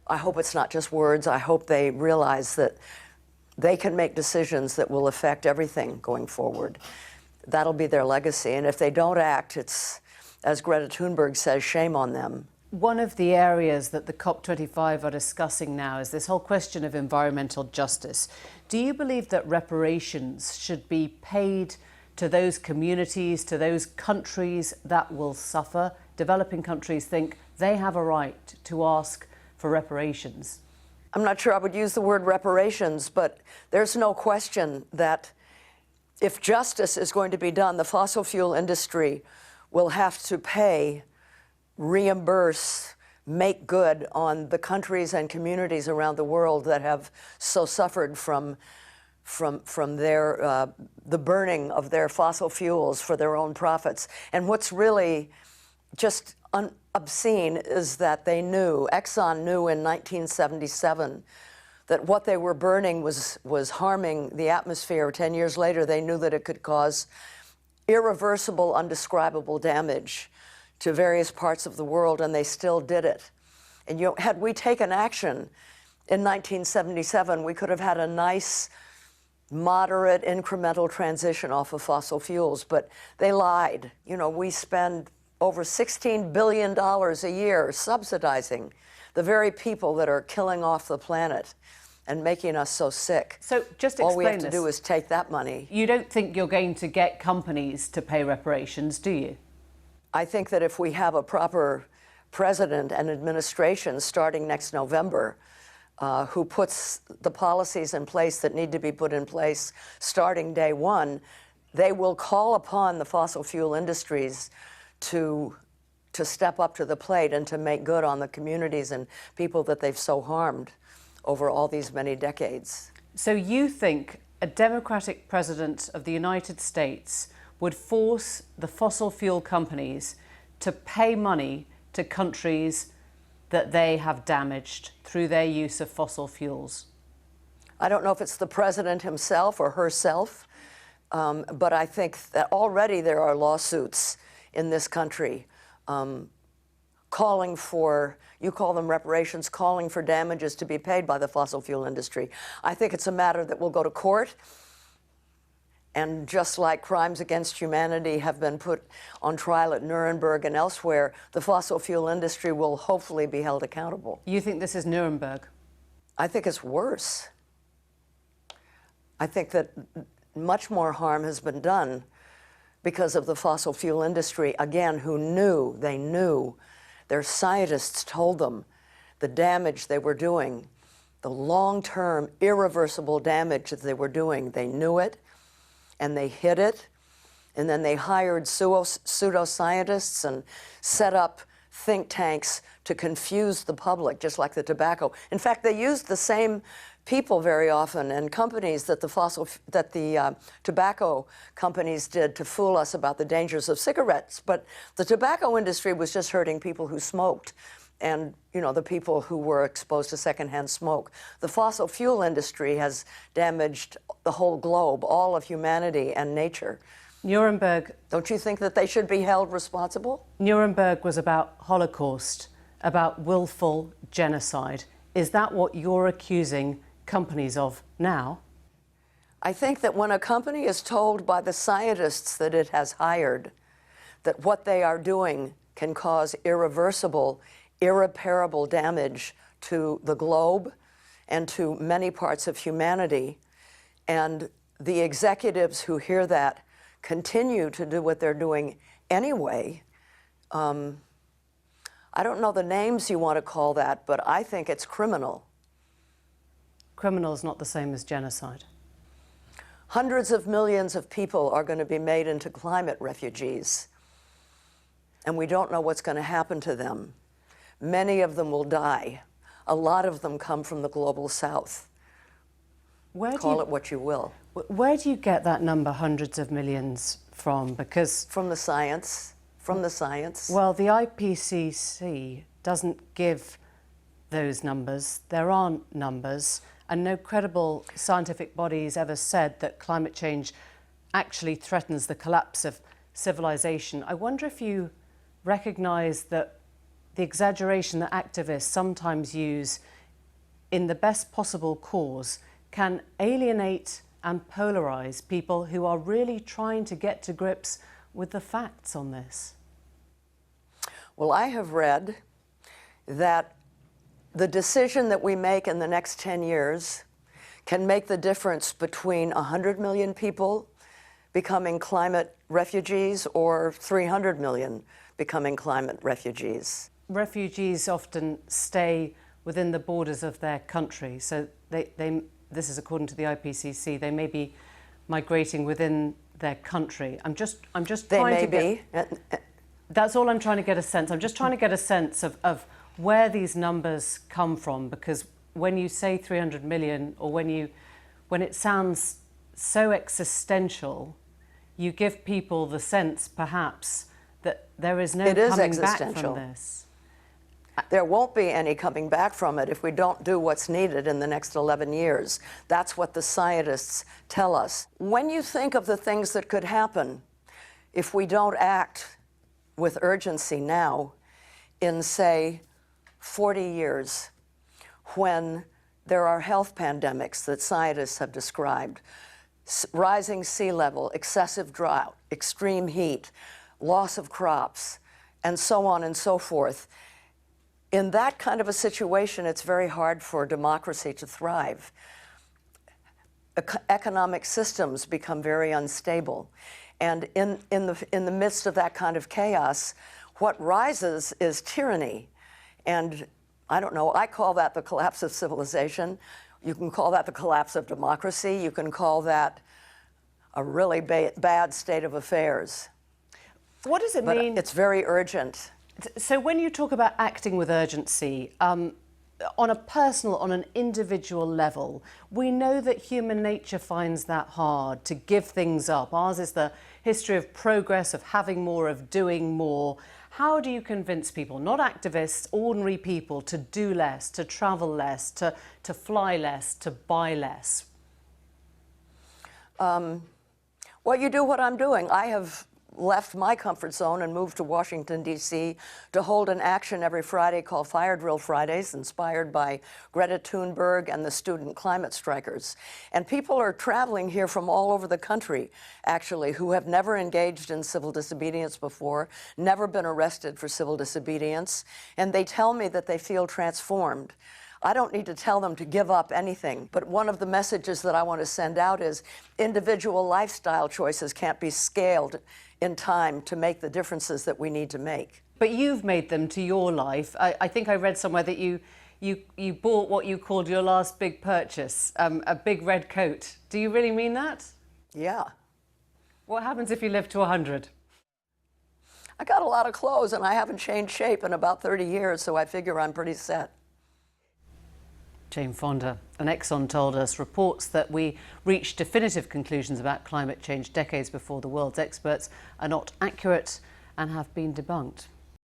I hope it's not just words. I hope they realize that they can make decisions that will affect everything going forward. That'll be their legacy. And if they don't act, it's, as Greta Thunberg says, shame on them. One of the areas that the COP25 are discussing now is this whole question of environmental justice. Do you believe that reparations should be paid to those communities, to those countries that will suffer? Developing countries think they have a right to ask for reparations. I'm not sure I would use the word reparations, but there's no question that if justice is going to be done, the fossil fuel industry will have to pay, reimburse, make good on the countries and communities around the world that have so suffered from their the burning of their fossil fuels for their own profits. And what's really just obscene is that they knew, Exxon knew in 1977 that what they were burning was harming the atmosphere. 10 years later, they knew that it could cause irreversible, undescribable damage to various parts of the world, and they still did it. And had we taken action in 1977, we could have had a nice, moderate, incremental transition off of fossil fuels, but they lied. You know, we spend over $16 billion a year subsidizing the very people that are killing off the planet and making us so sick. So just explain all we have to this. do is take that money. You don't think you're going to get companies to pay reparations, do you? I think that if we have a proper president and administration starting next November, who puts the policies in place that need to be put in place starting day one, they will call upon the fossil fuel industries to step up to the plate and to make good on the communities and people that they've so harmed over all these many decades. So you think a Democratic president of the United States would force the fossil fuel companies to pay money to countries that they have damaged through their use of fossil fuels? I don't know if it's the president himself or herself, but I think that already there are lawsuits in this country calling for, you call them reparations, calling for damages to be paid by the fossil fuel industry. I think it's a matter that will go to court. And just like crimes against humanity have been put on trial at Nuremberg and elsewhere, the fossil fuel industry will hopefully be held accountable. You think this is Nuremberg? I think it's worse. I think that much more harm has been done because of the fossil fuel industry, again, who knew, they knew, their scientists told them the damage they were doing, the long-term irreversible damage that they were doing. They knew it, and they hid it, and then they hired pseudoscientists and set up think tanks to confuse the public, just like the tobacco. In fact, they used the same people very often and companies that the tobacco companies did to fool us about the dangers of cigarettes. But the tobacco industry was just hurting people who smoked and, you know, the people who were exposed to secondhand smoke. The fossil fuel industry has damaged the whole globe, all of humanity and nature. Nuremberg. Don't you think that they should be held responsible? Nuremberg was about Holocaust, about willful genocide. Is that what you're accusing companies of now? I think that when a company is told by the scientists that it has hired that what they are doing can cause irreversible, irreparable damage to the globe and to many parts of humanity, and the executives who hear that continue to do what they're doing anyway, I don't know the names you want to call that, but I think it's criminal. Criminal is not the same as genocide. Hundreds of millions of people are going to be made into climate refugees, and we don't know what's going to happen to them. Many of them will die. A lot of them come from the global south. Call it what you will. Where do you get that number, hundreds of millions, from? Because from the science. From the science. Well, the IPCC doesn't give those numbers. There aren't numbers, and no credible scientific body has ever said that climate change actually threatens the collapse of civilization. I wonder if you recognise that the exaggeration that activists sometimes use in the best possible cause can alienate and polarize people who are really trying to get to grips with the facts on this? Well, I have read that the decision that we make in the next 10 years can make the difference between 100 million people becoming climate refugees or 300 million becoming climate refugees. Refugees often stay within the borders of their country, so this is according to the IPCC, they may be migrating within their country. I'm just They trying may to get, be. That's all I'm trying to get a sense. I'm just trying to get a sense of where these numbers come from, because when you say 300 million, or when it sounds so existential, you give people the sense, perhaps, that there is no coming back from this. There won't be any coming back from it if we don't do what's needed in the next 11 years. That's what the scientists tell us. When you think of the things that could happen if we don't act with urgency now, in, say, 40 years, when there are health pandemics that scientists have described, rising sea level, excessive drought, extreme heat, loss of crops, and so on and so forth. In that kind of a situation, it's very hard for democracy to thrive. Economic systems become very unstable. And in the midst of that kind of chaos, what rises is tyranny. And I don't know, I call that the collapse of civilization. You can call that the collapse of democracy. You can call that a really bad state of affairs. What does it mean? But it's very urgent. So when you talk about acting with urgency, on a personal, on an individual level, we know that human nature finds that hard to give things up. Ours is the history of progress, of having more, of doing more. How do you convince people, not activists, ordinary people, to do less, to travel less, to fly less, to buy less? Well, you do what I'm doing. I have left my comfort zone and moved to Washington, D.C. to hold an action every Friday called Fire Drill Fridays, inspired by Greta Thunberg and the student climate strikers. And people are traveling here from all over the country, actually, who have never engaged in civil disobedience before, never been arrested for civil disobedience, and they tell me that they feel transformed. I don't need to tell them to give up anything, but one of the messages that I want to send out is individual lifestyle choices can't be scaled in time to make the differences that we need to make. But you've made them to your life. I think I read somewhere that you bought what you called your last big purchase, a big red coat. Do you really mean that? Yeah. What happens if you live to 100? I got a lot of clothes and I haven't changed shape in about 30 years, so I figure I'm pretty set. Jane Fonda, an Exxon told us, reports that we reached definitive conclusions about climate change decades before the world's experts are not accurate and have been debunked.